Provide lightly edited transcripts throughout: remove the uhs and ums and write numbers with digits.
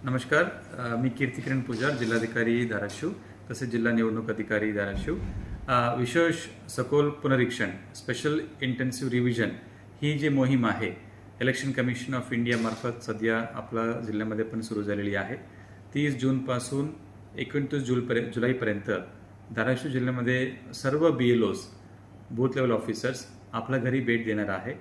नमस्कार. मी कीर्तिकिरण पुजार, जिल्हाधिकारी धाराशिव तसेच जिल्हा निवडणूक अधिकारी धाराशिव. विशेष सखोल पुनरीक्षण स्पेशल इंटेन्सिव्ह रिव्हिजन ही जी मोहीम आहे इलेक्शन कमिशन ऑफ इंडिया मार्फत सध्या आपल्या जिल्ह्यामध्ये पण सुरू झालेली आहे. 30 जूनपासून 29 जुलैपर्यंत धाराशिव जिल्ह्यामध्ये सर्व BLOs बूथ लेवल ऑफिसर्स आपल्या घरी भेट देणार आहे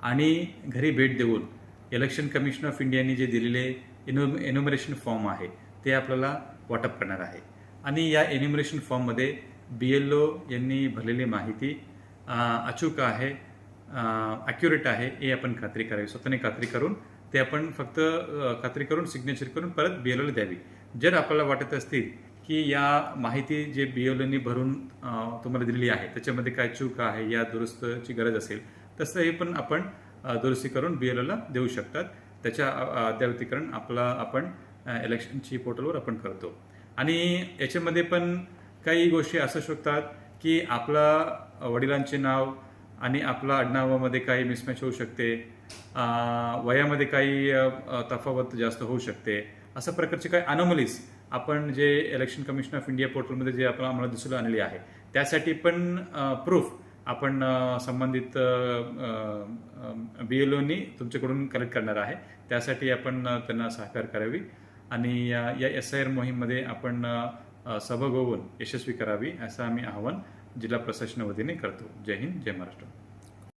आणि घरी भेट देऊन इलेक्शन कमिशन ऑफ इंडियाने जे दिलेले एन्युमरेशन फॉर्म आहे ते आपल्याला वाटप करणार आहे. आणि या एन्युमरेशन फॉर्ममध्ये BLO यांनी भरलेली माहिती अचूक आहे, ॲक्युरेट आहे हे आपण खात्री करावी. स्वतःने खात्री करून ते आपण फक्त खात्री करून सिग्नेचर करून परत BLOला द्यावी. जर आपल्याला वाटत असतील की या माहिती जे BLOनी भरून तुम्हाला दिलेली आहे त्याच्यामध्ये काय चूक आहे या दुरुस्तीची गरज असेल तसं हे पण आपण दुरुस्ती करून BLOला देऊ शकतात. त्याच्या अद्ययावतीकरण आपण इलेक्शनची पोर्टलवर आपण करतो. आणि याच्यामध्ये पण काही गोष्टी असू शकतात की आपला वडिलांचे नाव आणि आपला आडनावामध्ये काही मिसमॅच होऊ शकते, वयामध्ये काही तफावत जास्त होऊ शकते. अशा प्रकारचे काही अनोमलीज आपण जे इलेक्शन कमिशन ऑफ इंडिया पोर्टलमध्ये जे आपण आम्हाला दिसून आणलेली आहे त्यासाठी पण प्रूफ आपण संबंधित BLOनी तुमच्याकडून कलेक्ट करणार आहे. त्यासाठी आपण त्यांना सहकार्य करावी आणि या SIR मोहीममध्ये आपण सहभाग होऊन यशस्वी करावी असं आम्ही आवाहन जिल्हा प्रशासनाच्या वतीने करतो. जय हिंद, जय महाराष्ट्र.